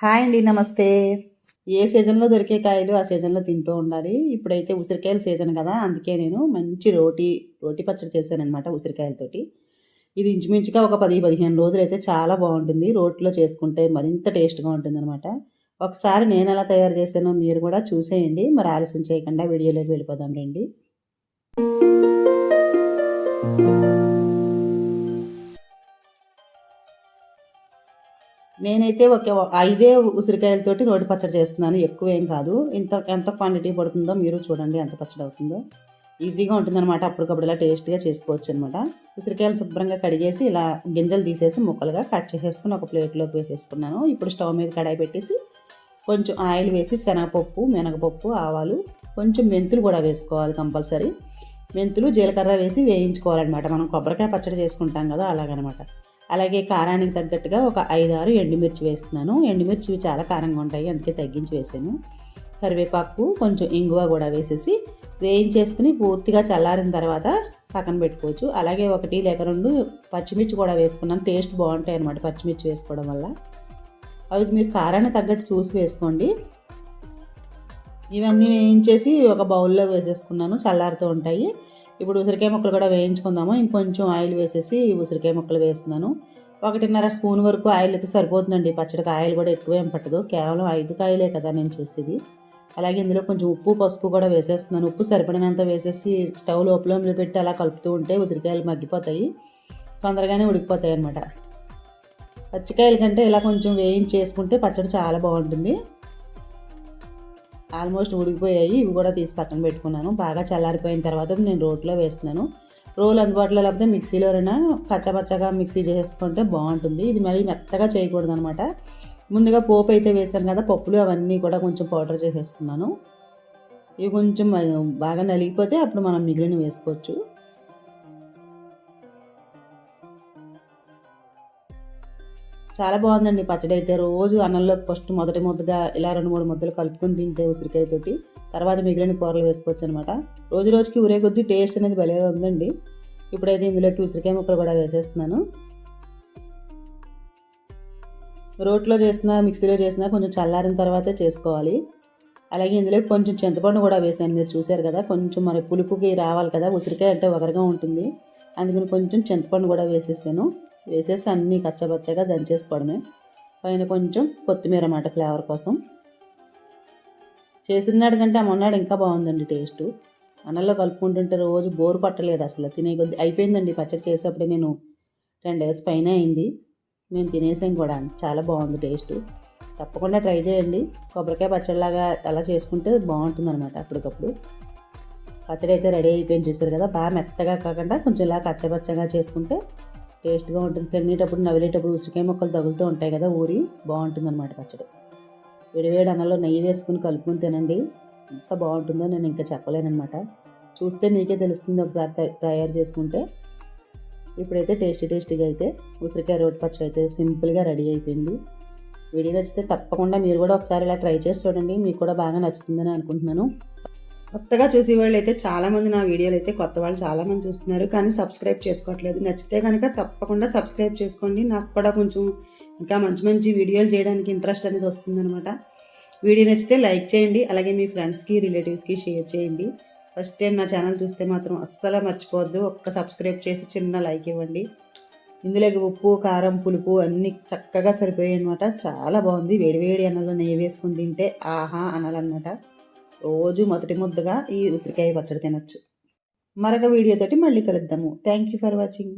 Hi అండి, నమస్తే. ఏ సీజన్లో దొరికే కాయలు ఆ సీజన్లో తింటూ ఉండాలి. ఇప్పుడైతే ఉసిరికాయల సీజన్ కదా, అందుకే నేను మంచి రోటి పచ్చడి చేశాననమాట ఉసిరికాయలతోటి. ఇది ఇంచుమించుగా ఒక 10-15 రోజులైతే చాలా బాగుంటుంది. రోట్లో చేసుకుంటే మరింత టేస్ట్గా ఉంటుందన్నమాట. ఒకసారి నేను ఎలా తయారు చేశానో మీరు కూడా చూసేయండి. మరి ఆలస్యం చేయకుండా వీడియోలోకి వెళ్ళిపోదాం రండి. నేనైతే ఒక 5 ఉసిరికాయలతోటి రోటి పచ్చడి చేస్తున్నాను. ఎక్కువేం కాదు. ఎంత క్వాంటిటీ పడుతుందో మీరు చూడండి, ఎంత పచ్చడి అవుతుందో. ఈజీగా ఉంటుందన్నమాట. అప్పటికప్పుడు ఇలా టేస్ట్గా చేసుకోవచ్చు అనమాట. ఉసిరికాయలు శుభ్రంగా కడిగేసి ఇలా గింజలు తీసేసి ముక్కలుగా కట్ చేసేసుకుని ఒక ప్లేట్లోకి వేసేసుకున్నాను. ఇప్పుడు స్టవ్ మీద కడాయి పెట్టేసి కొంచెం ఆయిల్ వేసి శనగపప్పు, మినగపప్పు, ఆవాలు, కొంచెం మెంతులు కూడా వేసుకోవాలి కంపల్సరీ. మెంతులు, జీలకర్ర వేసి వేయించుకోవాలన్నమాట. మనం కొబ్బరికాయ పచ్చడి చేసుకుంటాం కదా, అలాగనమాట. అలాగే కారానికి తగ్గట్టుగా ఒక 5-6 ఎండుమిర్చి వేస్తున్నాను. ఎండుమిర్చి చాలా కారంగా ఉంటాయి, అందుకే తగ్గించి వేసాను. కరివేపాకు, కొంచెం ఇంగువ కూడా వేసేసి వేయించేసుకుని పూర్తిగా చల్లారిన తర్వాత పక్కన పెట్టుకోవచ్చు. అలాగే 1 లేక 2 పచ్చిమిర్చి కూడా వేసుకున్నాను. టేస్ట్ బాగుంటాయి అన్నమాట పచ్చిమిర్చి వేసుకోవడం వల్ల. అవి మీరు కారాన్ని తగ్గట్టు చూసి వేసుకోండి. ఇవన్నీ వేయించేసి ఒక బౌల్లో వేసేసుకున్నాను, చల్లారుతూ ఉంటాయి. ఇప్పుడు ఉసిరికాయ ముక్కలు కూడా వేయించుకుందాము. ఇంకొంచెం ఆయిల్ వేసేసి ఉసిరికాయ ముక్కలు వేస్తున్నాను. 1.5 స్పూన్ వరకు ఆయిల్ అయితే సరిపోతుందండి. పచ్చడికి ఆయిల్ కూడా ఎక్కువేం పట్టదు. కేవలం 5 కాయలే కదా నేను చేసేది. అలాగే ఇందులో కొంచెం ఉప్పు, పసుపు కూడా వేసేస్తున్నాను. ఉప్పు సరిపడినంత వేసేసి స్టవ్ లోపల పెట్టి అలా కలుపుతూ ఉంటే ఉసిరికాయలు మగ్గిపోతాయి, తొందరగానే ఉడికిపోతాయి అన్నమాట. పచ్చికాయల కంటే ఇలా కొంచెం వేయించేసుకుంటే పచ్చడి చాలా బాగుంటుంది. ఆల్మోస్ట్ ఉడికిపోయాయి. ఇవి కూడా తీసి పక్కన పెట్టుకున్నాను. బాగా చల్లారిపోయిన తర్వాత నేను రోట్లో వేస్తున్నాను. రోలు అందుబాటులో లేకపోతే మిక్సీలోనైనా పచ్చగా మిక్సీ చేసుకుంటే బాగుంటుంది. ఇది మరీ మెత్తగా చేయకూడదు అనమాట. ముందుగా పోపు అయితే వేసాను కదా, పప్పులు అవన్నీ కూడా కొంచెం పౌడర్ చేసేసుకున్నాను. ఇవి కొంచెం బాగా నలిగిపోతే అప్పుడు మనం మిగిలిన వేసుకోవచ్చు. చాలా బాగుందండి పచ్చడి అయితే. రోజు అన్నంలోకి ఫస్ట్ మొదటి ముద్దగా ఇలా 2-3 ముద్దలు కలుపుకొని తింటే ఉసిరికాయతోటి, తర్వాత మిగిలిన కూరలు వేసుకోవచ్చు అనమాట. రోజుకి ఊరే కొద్దీ టేస్ట్ అనేది భలే ఉందండి. ఇప్పుడైతే ఇందులోకి ఉసిరికాయ ముక్కలు కూడా వేసేస్తున్నాను. రోట్లో చేసినా మిక్సీలో చేసినా కొంచెం చల్లారిన తర్వాతే చేసుకోవాలి. అలాగే ఇందులోకి కొంచెం చింతపండు కూడా వేసాను, మీరు చూశారు కదా. కొంచెం మరి పులుపుకి రావాలి కదా, ఉసిరికాయ అంటే వగరగా ఉంటుంది, అందుకని కొంచెం చింతపండు కూడా వేసేసాను. వేసేసి అన్నీ కచ్చపచ్చగా దంచేసుకోవడమే. పైన కొంచెం కొత్తిమీర అన్నమాట ఫ్లేవర్ కోసం. చేసినాడు కంటే మొన్నాడు ఇంకా బాగుందండి టేస్టు. అన్నంలో కలుపుకుంటుంటే రోజు బోరు పట్టలేదు అసలు. తినే కొద్ది అయిపోయిందండి పచ్చడి చేసేప్పుడే. నేను 10 days పైన అయింది. మేము తినేసాం కూడా. చాలా బాగుంది టేస్టు. తప్పకుండా ట్రై చేయండి. కొబ్బరికాయ పచ్చడిలాగా అలా చేసుకుంటే బాగుంటుంది అనమాట. అప్పటికప్పుడు పచ్చడి అయితే రెడీ అయిపోయింది, చూసారు కదా. బాగా మెత్తగా కాకుండా కొంచెం ఇలా కచ్చపచ్చగా చేసుకుంటే టేస్ట్గా ఉంటుంది. తినేటప్పుడు నవ్వేటప్పుడు ఉసిరికాయ ముక్కలు తగులుతూ ఉంటాయి కదా, ఊరి బాగుంటుంది అనమాట పచ్చడి. వేడివేడి అన్నంలో నెయ్యి వేసుకుని కలుపుకుని తినండి, ఎంత బాగుంటుందో నేను ఇంకా చెప్పలేనమాట. చూస్తే మీకే తెలుస్తుంది ఒకసారి తయారు చేసుకుంటే. ఇప్పుడైతే టేస్టీగా అయితే ఉసిరికాయ రోటి పచ్చడి అయితే సింపుల్గా రెడీ అయిపోయింది. వీడియో నచ్చితే తప్పకుండా మీరు కూడా ఒకసారి ఇలా ట్రై చేసి చూడండి. మీకు కూడా బాగా నచ్చుతుందని అనుకుంటున్నాను. కొత్తగా చూసేవాళ్ళు అయితే చాలామంది, నా వీడియోలు అయితే కొత్త వాళ్ళు చాలామంది చూస్తున్నారు, కానీ సబ్స్క్రైబ్ చేసుకోవట్లేదు. నచ్చితే కనుక తప్పకుండా సబ్స్క్రైబ్ చేసుకోండి. నాకు కూడా కొంచెం ఇంకా మంచి వీడియోలు చేయడానికి ఇంట్రెస్ట్ అనేది వస్తుందన్నమాట. వీడియో నచ్చితే లైక్ చేయండి. అలాగే మీ ఫ్రెండ్స్కి, రిలేటివ్స్కి షేర్ చేయండి. ఫస్ట్ టైం నా ఛానల్ చూస్తే మాత్రం అస్సలు మర్చిపోవద్దు, ఒక్క సబ్స్క్రైబ్ చేసి చిన్న లైక్ ఇవ్వండి. ఇందులోకి ఉప్పు, కారం, పులుపు అన్నీ చక్కగా సరిపోయాయి అనమాట. చాలా బాగుంది. వేడివేడి అన్నంలో నెయ్యి వేసుకుని తింటే ఆహా అనాలన్నమాట. రోజు మొదటి ముద్దగా ఈ ఉసిరికాయ పచ్చడి తినచ్చు. మరొక వీడియోతోటి మళ్ళీ కలుద్దాము. Thank you for watching.